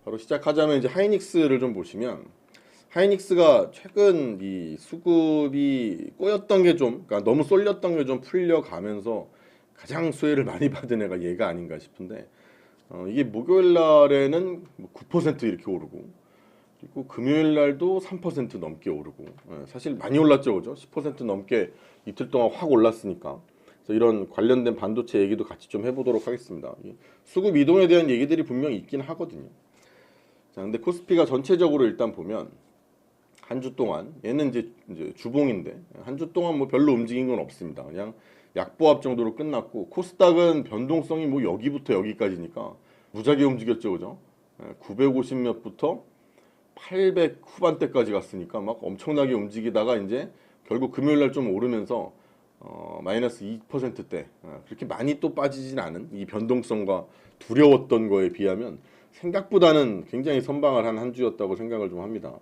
바로 시작하자면 이제 하이닉스를 좀 보시면 하이닉스가 최근 이 수급이 꼬였던 게 좀, 그러니까 너무 쏠렸던 게 좀 풀려가면서 가장 수혜를 많이 받은 애가 얘가 아닌가 싶은데 이게 목요일 날에는 뭐9% 이렇게 오르고 그리고 금요일 날도 3% 넘게 오르고 사실 많이 올랐죠, 그죠? 10% 넘게 이틀 동안 확 올랐으니까. 그래서 이런 관련된 반도체 얘기도 같이 좀 해보도록 하겠습니다. 이 수급 이동에 대한 얘기들이 분명히 있긴 하거든요. 자, 근데 코스피가 전체적으로 일단 보면 한 주 동안 얘는 이제 주봉인데 한 주 동안 뭐 별로 움직인 건 없습니다. 그냥 약보합 정도로 끝났고 코스닥은 변동성이 뭐 여기부터 여기까지니까 무지하게 움직였죠, 그죠? 950 몇부터 800 후반대까지 갔으니까 막 엄청나게 움직이다가 이제 결국 금요일 날 좀 오르면서 마이너스 2%대 그렇게 많이 또 빠지진 않은 이 변동성과 두려웠던 거에 비하면 생각보다는 굉장히 선방을 한 한 주였다고 생각을 좀 합니다.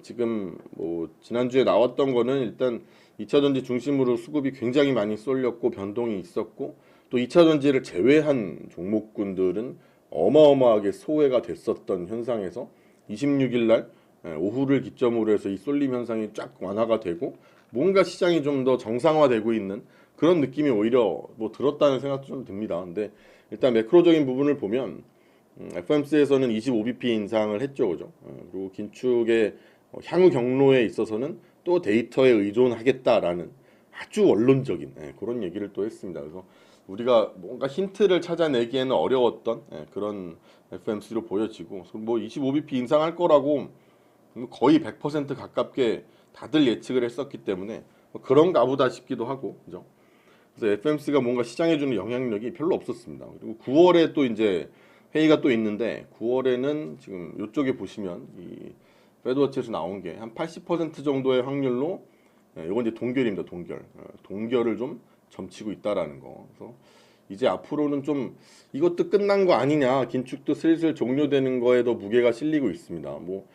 지금 뭐 지난주에 나왔던 거는 일단 2차전지 중심으로 수급이 굉장히 많이 쏠렸고 변동이 있었고 또 2차전지를 제외한 종목군들은 어마어마하게 소외가 됐었던 현상에서 26일 날 오후를 기점으로 해서 이 쏠림 현상이 쫙 완화가 되고 뭔가 시장이 좀 더 정상화되고 있는 그런 느낌이 오히려 뭐 들었다는 생각도 좀 듭니다. 근데 일단 매크로적인 부분을 보면 FOMC에서는 25bp 인상을 했죠, 그죠? 그리고 긴축의 향후 경로에 있어서는 또 데이터에 의존하겠다라는 아주 원론적인 그런 얘기를 또 했습니다. 그래서 우리가 뭔가 힌트를 찾아내기에는 어려웠던 그런 FOMC로 보여지고 뭐 25bp 인상할 거라고 거의 100% 가깝게 다들 예측을 했었기 때문에 뭐 그런가 보다 싶기도 하고, 그죠? 그래서 FOMC가 뭔가 시장에 주는 영향력이 별로 없었습니다. 그리고 9월에 또 이제 회의가 또 있는데 9월에는 지금 이쪽에 보시면 이 페드워치에서 나온 게 한 80% 정도의 확률로 이건 이제 동결입니다. 동결. 동결을 좀 점치고 있다라는 거. 그래서 이제 앞으로는 좀 이것도 끝난 거 아니냐. 긴축도 슬슬 종료되는 거에 더 무게가 실리고 있습니다. 뭐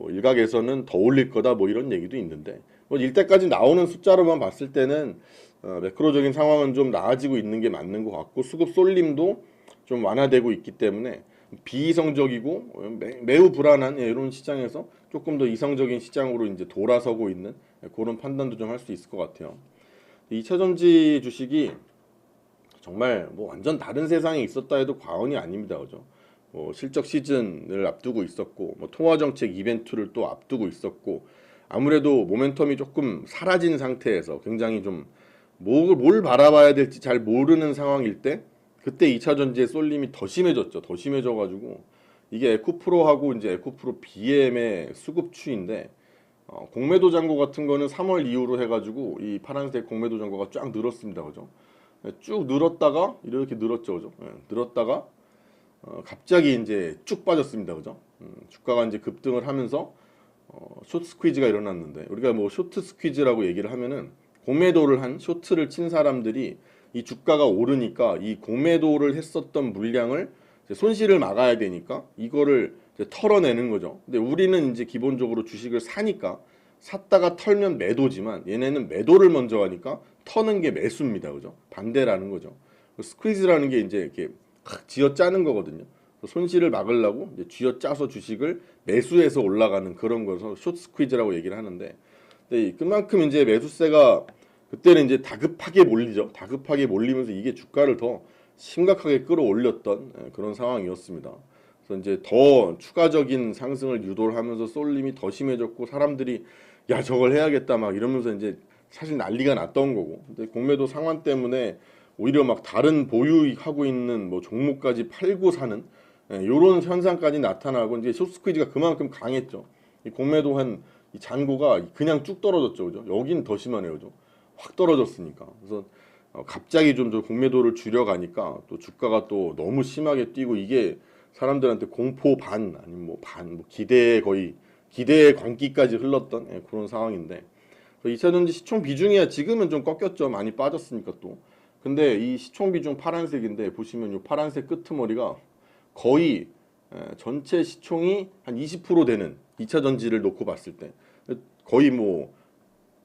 일각에서는 더 올릴 거다 뭐 이런 얘기도 있는데 뭐 일때까지 나오는 숫자로만 봤을 때는 매크로적인 상황은 좀 나아지고 있는 게 맞는 것 같고 수급 쏠림도 좀 완화되고 있기 때문에 비이성적이고 매우 불안한 이런 시장에서 조금 더 이성적인 시장으로 이제 돌아서고 있는 그런 판단도 좀 할 수 있을 것 같아요. 2차전지 주식이 정말 뭐 완전 다른 세상에 있었다 해도 과언이 아닙니다, 그죠? 뭐 실적 시즌을 앞두고 있었고, 뭐 통화 정책 이벤트를 또 앞두고 있었고, 아무래도 모멘텀이 조금 사라진 상태에서 굉장히 좀 뭘 바라봐야 될지 잘 모르는 상황일 때, 그때 2차 전지의 쏠림이 더 심해졌죠. 더 심해져가지고 이게 에코프로하고 이제 에코프로 BM의 수급 추인데 공매도 잔고 같은 거는 3월 이후로 해가지고 이 파란색 공매도 잔고가 쫙 늘었습니다, 그죠? 쭉 늘었다가 이렇게 늘었죠, 그죠? 늘었다가 갑자기 이제 쭉 빠졌습니다, 그죠? 주가가 이제 급등을 하면서 쇼트 스퀴즈가 일어났는데 우리가 뭐 쇼트 스퀴즈라고 얘기를 하면은 공매도를 한 쇼트를 친 사람들이 이 주가가 오르니까 이 공매도를 했었던 물량을 이제 손실을 막아야 되니까 이거를 이제 털어내는 거죠. 근데 우리는 이제 기본적으로 주식을 사니까 샀다가 털면 매도지만 얘네는 매도를 먼저 하니까 터는 게 매수입니다. 그죠? 반대라는 거죠. 스퀴즈라는 게 이제 이렇게 쥐어 짜는 거거든요. 손실을 막으려고 이제 쥐어 짜서 주식을 매수해서 올라가는 그런 거서 숏 스퀴즈라고 얘기를 하는데 근데 그만큼 이제 매수세가 그때는 이제 다급하게 몰리죠. 다급하게 몰리면서 이게 주가를 더 심각하게 끌어올렸던 그런 상황이었습니다. 그래서 이제 더 추가적인 상승을 유도를 하면서 쏠림이 더 심해졌고 사람들이 야 저걸 해야겠다 막 이러면서 이제 사실 난리가 났던 거고 근데 공매도 상환 때문에 오히려 막 다른 보유하고 있는 뭐 종목까지 팔고 사는 이런 현상까지 나타나고 이제 숏스퀴즈가 그만큼 강했죠. 이 공매도 이 잔고가 그냥 쭉 떨어졌죠, 그죠? 여긴 더 심하네요, 그죠? 확 떨어졌으니까. 그래서 갑자기 좀 저 공매도를 줄여가니까 또 주가가 또 너무 심하게 뛰고 이게 사람들한테 공포 반 아니면 뭐 기대에 거의 기대의 광기까지 흘렀던 그런 상황인데 2차전지 시총 비중이야 지금은 좀 꺾였죠. 많이 빠졌으니까 또. 근데 이 시총 비중 파란색인데 보시면 이 파란색 끄트머리가 거의 전체 시총이 한 20% 되는 2차 전지를 놓고 봤을 때 거의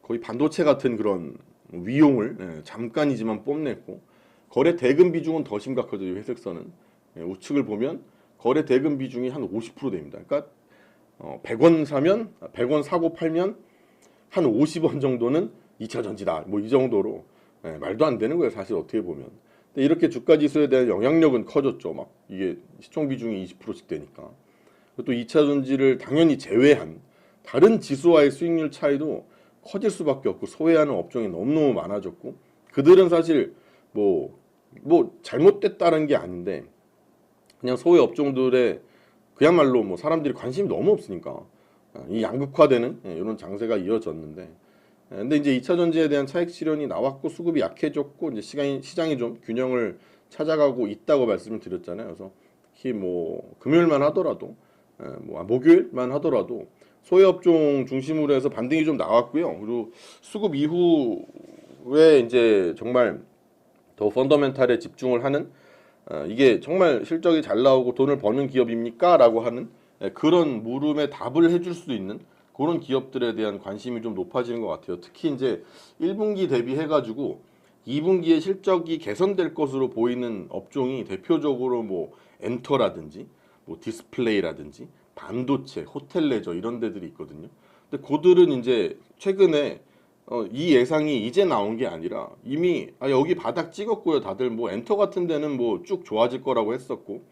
거의 반도체 같은 그런 위용을 잠깐이지만 뽐냈고 거래 대금 비중은 더 심각하죠. 이 회색선은 우측을 보면 거래 대금 비중이 한 50% 됩니다. 그러니까 100원 사면 100원 사고 팔면 한 50원 정도는 2차 전지다. 뭐 이 정도로 말도 안 되는 거예요. 사실 어떻게 보면. 근데 이렇게 주가 지수에 대한 영향력은 커졌죠. 막 이게 시총 비중이 20%씩 되니까. 또 2차 전지를 당연히 제외한 다른 지수와의 수익률 차이도 커질 수밖에 없고 소외하는 업종이 너무너무 많아졌고 그들은 사실 뭐 잘못됐다는 게 아닌데 그냥 소외 업종들의 그야말로 뭐 사람들이 관심이 너무 없으니까 이 양극화되는 이런 장세가 이어졌는데 근데 이제 2차 전지에 대한 차익 실현이 나왔고 수급이 약해졌고 이제 시장이 좀 균형을 찾아가고 있다고 말씀을 드렸잖아요. 그래서 특히 뭐 금요일만 하더라도 목요일만 하더라도 소외 업종 중심으로 해서 반등이 좀 나왔고요. 그리고 수급 이후에 이제 정말 더 펀더멘탈에 집중을 하는 이게 정말 실적이 잘 나오고 돈을 버는 기업입니까? 라고 하는 그런 물음에 답을 해줄 수 있는 그런 기업들에 대한 관심이 좀 높아지는 것 같아요. 특히 이제 1분기 대비해가지고 2분기에 실적이 개선될 것으로 보이는 업종이 대표적으로 뭐 엔터라든지 뭐 디스플레이라든지 반도체, 호텔 레저 이런 데들이 있거든요. 근데 그들은 이제 최근에 이 예상이 이제 나온 게 아니라 이미 여기 바닥 찍었고요. 다들 뭐 엔터 같은 데는 뭐 쭉 좋아질 거라고 했었고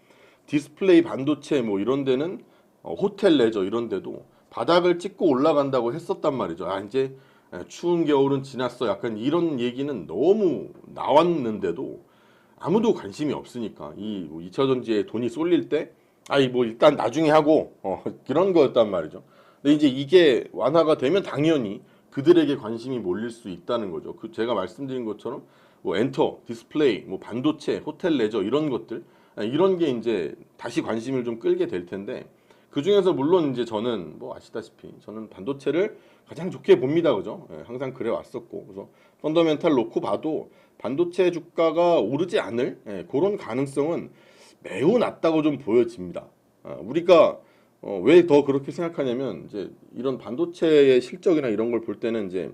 디스플레이 반도체 뭐 이런 데는 호텔 레저 이런 데도 바닥을 찍고 올라간다고 했었단 말이죠. 이제 추운 겨울은 지났어. 약간 이런 얘기는 너무 나왔는데도 아무도 관심이 없으니까 이 2차 전지에 돈이 쏠릴 때 뭐 일단 나중에 하고 그런 거였단 말이죠. 근데 이제 이게 완화가 되면 당연히 그들에게 관심이 몰릴 수 있다는 거죠. 제가 말씀드린 것처럼 뭐 엔터, 디스플레이, 뭐 반도체, 호텔 레저 이런 것들 이런 게 이제 다시 관심을 좀 끌게 될 텐데 그 중에서 물론 이제 저는 뭐 아시다시피 저는 반도체를 가장 좋게 봅니다, 그죠? 항상 그래 왔었고 그래서 펀더멘탈 놓고 봐도 반도체 주가가 오르지 않을 그런 가능성은 매우 낮다고 좀 보여집니다. 우리가 왜 더 그렇게 생각하냐면 이제 이런 반도체의 실적이나 이런 걸 볼 때는 이제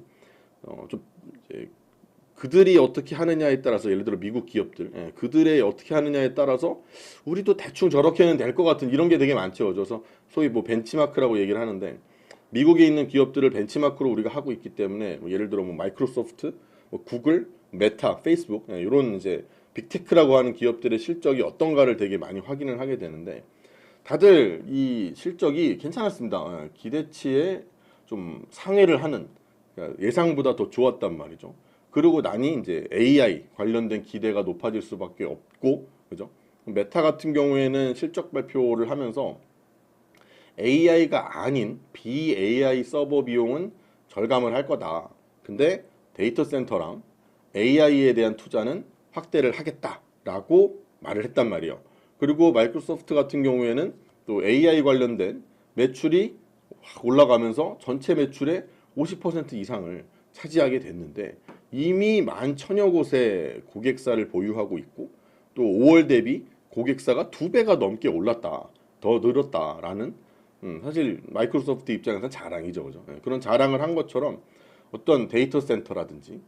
좀 이제 그들이 어떻게 하느냐에 따라서 예를 들어 미국 기업들 그들의 어떻게 하느냐에 따라서 우리도 대충 저렇게는 될 것 같은 이런 게 되게 많죠. 그래서 소위 뭐 벤치마크라고 얘기를 하는데 미국에 있는 기업들을 벤치마크로 우리가 하고 있기 때문에 뭐 예를 들어 뭐 마이크로소프트, 뭐 구글, 메타, 페이스북 이런 이제 빅테크라고 하는 기업들의 실적이 어떤가를 되게 많이 확인을 하게 되는데 다들 이 실적이 괜찮았습니다. 기대치에 좀 상회를 하는 그러니까 예상보다 더 좋았단 말이죠. 그러고 나니 이제 AI 관련된 기대가 높아질 수밖에 없고, 그죠? 메타 같은 경우에는 실적 발표를 하면서 AI가 아닌 BAI 서버 비용은 절감을 할 거다. 근데 데이터 센터랑 AI에 대한 투자는 확대를 하겠다라고 말을 했단 말이에요. 그리고 마이크로소프트 같은 경우에는 또 AI 관련된 매출이 확 올라가면서 전체 매출의 50% 이상을 차지하게 됐는데 이미 11,000여 곳의 고객사를 보유하고 있고 또 5월 대비 고객사가 2배가 넘게 올랐다. 더 늘었다라는 사실 마이크로소프트 입장에서는 자랑이죠. 그죠? 그런 자랑을 한 것처럼 어떤 데이터 센터라든지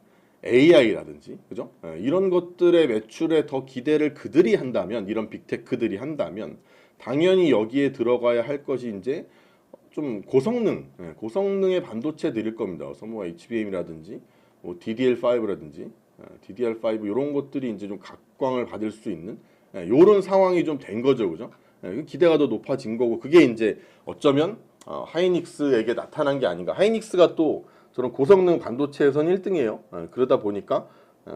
AI라든지 그죠? 이런 것들의 매출에 더 기대를 그들이 한다면 이런 빅테크들이 한다면 당연히 여기에 들어가야 할 것이 이제 좀 고성능의 반도체들일 겁니다. 그래서 뭐 HBM이라든지 뭐 DDR5라든지 DDR5 이런 것들이 이제 좀 각광을 받을 수 있는 이런 상황이 좀 된 거죠, 그죠? 기대가 더 높아진 거고 그게 이제 어쩌면 하이닉스에게 나타난 게 아닌가. 하이닉스가 또 저런 고성능 반도체에선 1등이에요. 그러다 보니까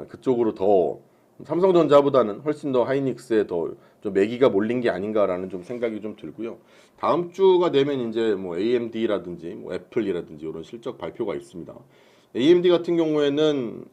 그쪽으로 더 삼성전자보다는 훨씬 더 하이닉스에 더 좀 매기가 몰린 게 아닌가라는 좀 생각이 좀 들고요. 다음 주가 되면 이제 뭐 AMD라든지 뭐 애플이라든지 이런 실적 발표가 있습니다. AMD 같은 경우에는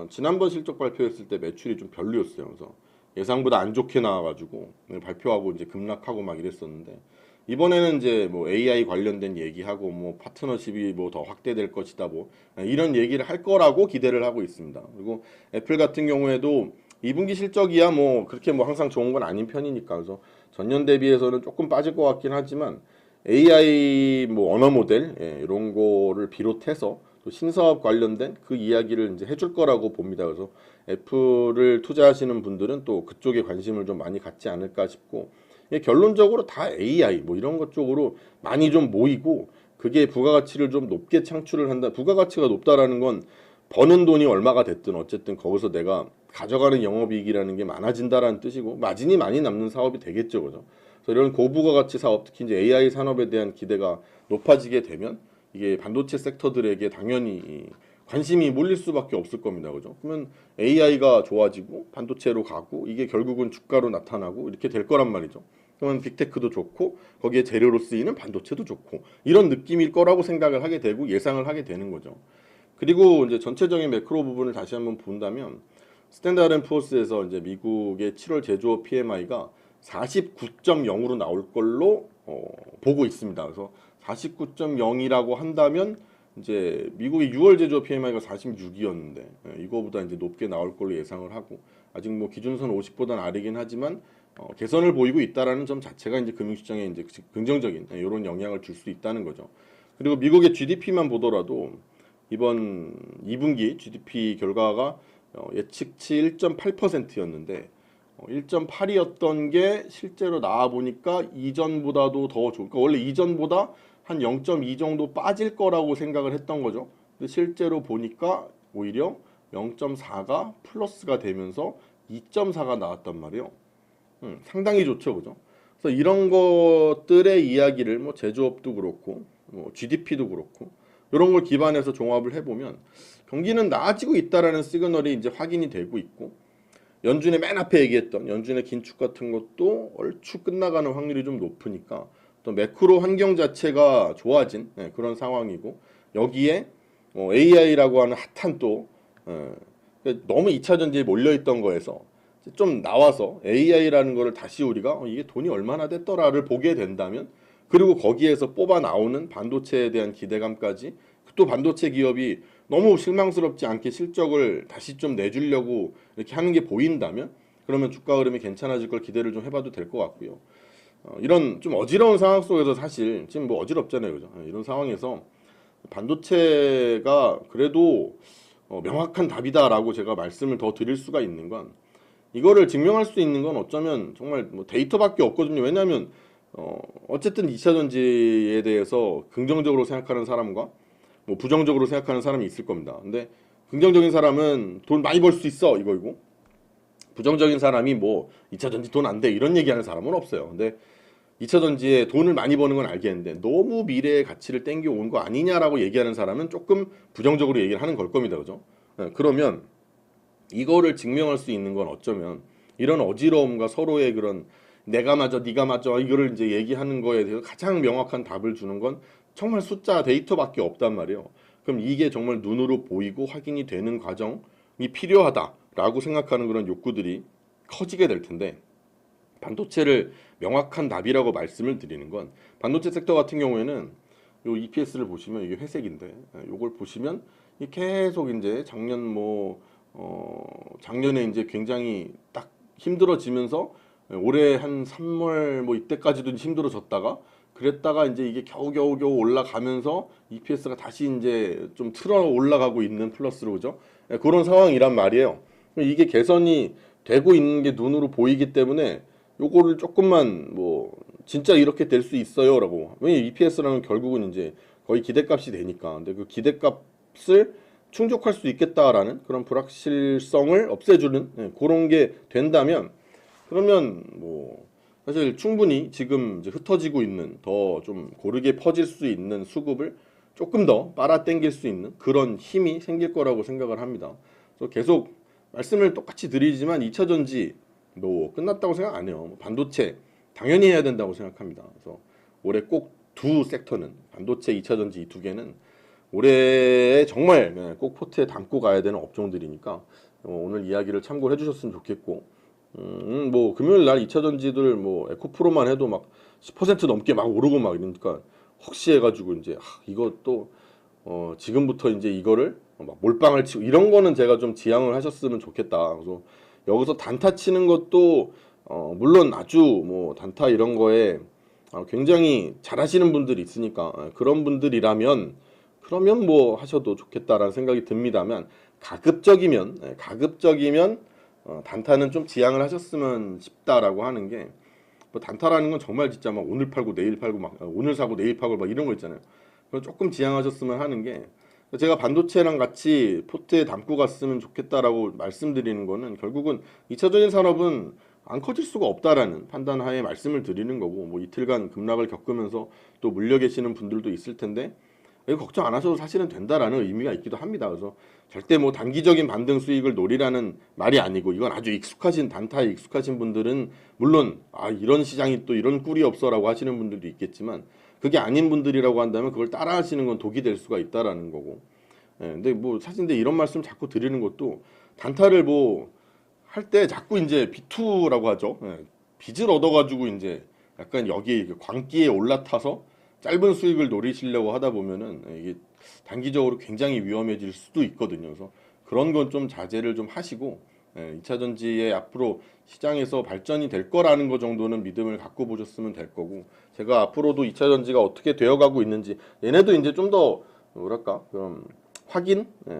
지난번 실적 발표했을 때 매출이 좀 별로였어요. 그래서 예상보다 안 좋게 나와가지고 발표하고 이제 급락하고 막 이랬었는데 이번에는 이제 뭐 AI 관련된 얘기하고 뭐 파트너십이 뭐 더 확대될 것이다 뭐 이런 얘기를 할 거라고 기대를 하고 있습니다. 그리고 애플 같은 경우에도 2분기 실적이야 뭐 그렇게 뭐 항상 좋은 건 아닌 편이니까 그래서 전년 대비해서는 조금 빠질 것 같긴 하지만 AI 뭐 언어 모델 이런 거를 비롯해서 또 신사업 관련된 그 이야기를 이제 해줄 거라고 봅니다. 그래서 애플을 투자하시는 분들은 또 그쪽에 관심을 좀 많이 갖지 않을까 싶고 결론적으로 다 AI 뭐 이런 것 쪽으로 많이 좀 모이고 그게 부가가치를 좀 높게 창출을 한다. 부가가치가 높다라는 건 버는 돈이 얼마가 됐든 어쨌든 거기서 내가 가져가는 영업이익이라는 게 많아진다라는 뜻이고 마진이 많이 남는 사업이 되겠죠, 그죠? 그래서 이런 고부가가치 사업, 특히 이제 AI 산업에 대한 기대가 높아지게 되면 이게 반도체 섹터들에게 당연히 관심이 몰릴 수밖에 없을 겁니다, 그죠? 그러면 AI가 좋아지고 반도체로 가고 이게 결국은 주가로 나타나고 이렇게 될 거란 말이죠. 그러면 빅테크도 좋고 거기에 재료로 쓰이는 반도체도 좋고 이런 느낌일 거라고 생각을 하게 되고 예상을 하게 되는 거죠. 그리고 이제 전체적인 매크로 부분을 다시 한번 본다면 스탠다드 앤 푸어스에서 이제 미국의 7월 제조업 PMI가 49.0으로 나올 걸로 보고 있습니다. 그래서 49.0이라고 한다면 이제 미국의 6월 제조업 PMI가 46이었는데 이거보다 이제 높게 나올 걸로 예상을 하고 아직 뭐 기준선 50보다는 아래긴 하지만 개선을 보이고 있다라는 점 자체가 이제 금융시장에 이제 긍정적인 이런 영향을 줄 수 있다는 거죠. 그리고 미국의 GDP만 보더라도 이번 2분기 GDP 결과가 예측치 1.8%였는데 1.8이었던 게 실제로 나와 보니까 이전보다도 더 좋고 그러니까 원래 이전보다 한 0.2 정도 빠질 거라고 생각을 했던 거죠. 근데 실제로 보니까 오히려 0.4가 플러스가 되면서 2.4가 나왔단 말이에요. 상당히 좋죠, 그죠? 그래서 이런 것들의 이야기를 뭐 제조업도 그렇고 뭐 GDP도 그렇고 이런 걸 기반해서 종합을 해보면 경기는 나아지고 있다라는 시그널이 이제 확인이 되고 있고 연준의 맨 앞에 얘기했던 연준의 긴축 같은 것도 얼추 끝나가는 확률이 좀 높으니까 또 매크로 환경 자체가 좋아진 그런 상황이고 여기에 AI라고 하는 핫한 또 너무 2차 전지에 몰려있던 거에서 좀 나와서 AI라는 거를 다시 우리가 이게 돈이 얼마나 됐더라를 보게 된다면 그리고 거기에서 뽑아 나오는 반도체에 대한 기대감까지 또 반도체 기업이 너무 실망스럽지 않게 실적을 다시 좀 내주려고 이렇게 하는 게 보인다면 그러면 주가 흐름이 괜찮아질 걸 기대를 좀 해봐도 될 것 같고요. 이런 좀 어지러운 상황 속에서 사실 지금 뭐 어지럽잖아요, 그죠? 이런 상황에서 반도체가 그래도 명확한 답이다라고 제가 말씀을 더 드릴 수가 있는 건 이거를 증명할 수 있는 건 어쩌면 정말 뭐 데이터밖에 없거든요. 왜냐하면 어쨌든 2차 전지에 대해서 긍정적으로 생각하는 사람과 뭐 부정적으로 생각하는 사람이 있을 겁니다. 근데 긍정적인 사람은 돈 많이 벌 수 있어 이거이고 부정적인 사람이 뭐 2차 전지 돈 안 돼 이런 얘기하는 사람은 없어요. 근데 2차 전지에 돈을 많이 버는 건 알겠는데 너무 미래의 가치를 땡겨 온 거 아니냐라고 얘기하는 사람은 조금 부정적으로 얘기를 하는 걸 겁니다. 그죠? 그러면 이거를 증명할 수 있는 건 어쩌면 이런 어지러움과 서로의 그런 내가 맞아 네가 맞아 이거를 이제 얘기하는 거에 대해서 가장 명확한 답을 주는 건 정말 숫자 데이터밖에 없단 말이에요. 그럼 이게 정말 눈으로 보이고 확인이 되는 과정이 필요하다라고 생각하는 그런 욕구들이 커지게 될 텐데 반도체를 명확한 답이라고 말씀을 드리는 건 반도체 섹터 같은 경우에는 요 EPS를 보시면 이게 회색인데 요걸 보시면 이 계속 이제 작년 작년에 이제 굉장히 딱 힘들어지면서 올해 한 3월 뭐 이때까지도 힘들어졌다가 그랬다가 이제 이게 겨우겨우 올라가면서 EPS가 다시 이제 좀 틀어 올라가고 있는 플러스로 그죠? 그런 상황이란 말이에요. 이게 개선이 되고 있는 게 눈으로 보이기 때문에 요거를 조금만 뭐 진짜 이렇게 될 수 있어요라고. 왜냐 EPS라는 결국은 이제 거의 기대값이 되니까. 근데 그 기대값을 충족할 수 있겠다라는 그런 불확실성을 없애주는 그런 게 된다면 그러면 뭐 사실 충분히 지금 이제 흩어지고 있는 더 좀 고르게 퍼질 수 있는 수급을 조금 더 빨아당길 수 있는 그런 힘이 생길 거라고 생각을 합니다. 그래서 계속 말씀을 똑같이 드리지만 2차 전지 뭐 끝났다고 생각 안 해요. 반도체 당연히 해야 된다고 생각합니다. 그래서 올해 꼭 두 섹터는 반도체, 2차 전지 이 두 개는 올해 정말 꼭 포트에 담고 가야 되는 업종들이니까 오늘 이야기를 참고해 주셨으면 좋겠고 뭐 금요일 날 2차 전지들 뭐 에코프로만 해도 막 10% 넘게 막 오르고 막 이러니까 혹시 해가지고 이제 이것도 지금부터 이제 이거를 막 몰빵을 치고 이런 거는 제가 좀 지양을 하셨으면 좋겠다. 그래서 여기서 단타 치는 것도 물론 아주 뭐 단타 이런 거에 굉장히 잘하시는 분들이 있으니까 그런 분들이라면 그러면 뭐 하셔도 좋겠다라는 생각이 듭니다만 가급적이면 단타는 좀 지양을 하셨으면 싶다라고 하는 게 뭐 단타라는 건 정말 진짜 막 오늘 팔고 내일 팔고 막 오늘 사고 내일 팔고 막 이런 거 있잖아요. 그걸 조금 지양하셨으면 하는 게, 제가 반도체랑 같이 포트에 담고 갔으면 좋겠다라고 말씀드리는 거는 결국은 2차전지 산업은 안 커질 수가 없다라는 판단하에 말씀을 드리는 거고, 뭐 이틀간 급락을 겪으면서 또 물려 계시는 분들도 있을 텐데 이거 걱정 안 하셔도 사실은 된다라는 의미가 있기도 합니다. 그래서 절대 뭐 단기적인 반등 수익을 노리라는 말이 아니고, 이건 아주 익숙하신 단타에 익숙하신 분들은 물론 이런 시장이 또 이런 꿀이 없어라고 하시는 분들도 있겠지만, 그게 아닌 분들이라고 한다면 그걸 따라 하시는 건 독이 될 수가 있다라는 거고. 근데 뭐 사실 근데 이런 말씀 자꾸 드리는 것도, 단타를 뭐 할 때 자꾸 이제 B2라고 하죠. 빚을 얻어가지고 이제 약간 여기 광기에 올라타서 짧은 수익을 노리시려고 하다 보면은 이게 단기적으로 굉장히 위험해질 수도 있거든요. 그래서 그런 건 좀 자제를 좀 하시고, 2차 전지의 앞으로 시장에서 발전이 될 거라는 거 정도는 믿음을 갖고 보셨으면 될 거고, 제가 앞으로도 2차 전지가 어떻게 되어가고 있는지, 얘네도 이제 좀 더 뭐랄까 그럼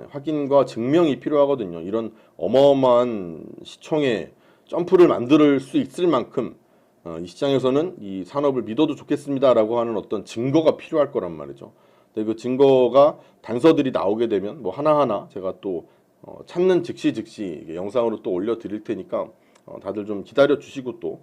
확인과 증명이 필요하거든요. 이런 어마어마한 시총에 점프를 만들 수 있을 만큼 이 시장에서는 이 산업을 믿어도 좋겠습니다라고 하는 어떤 증거가 필요할 거란 말이죠. 근데 그 증거가 단서들이 나오게 되면 뭐 하나하나 제가 또 찾는 즉시 영상으로 또 올려드릴 테니까 다들 좀 기다려 주시고, 또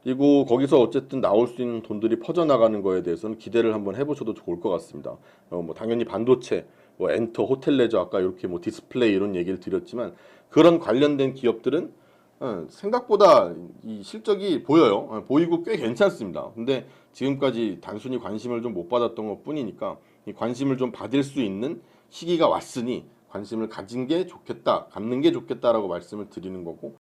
그리고 거기서 어쨌든 나올 수 있는 돈들이 퍼져나가는 거에 대해서는 기대를 한번 해보셔도 좋을 것 같습니다. 뭐 당연히 반도체, 뭐 엔터, 호텔레저, 아까 이렇게 뭐 디스플레이 이런 얘기를 드렸지만, 그런 관련된 기업들은 생각보다 이 실적이 보여요. 보이고 꽤 괜찮습니다. 근데 지금까지 단순히 관심을 좀 못 받았던 것 뿐이니까, 이 관심을 좀 받을 수 있는 시기가 왔으니 관심을 가진 게 좋겠다, 갖는 게 좋겠다라고 말씀을 드리는 거고,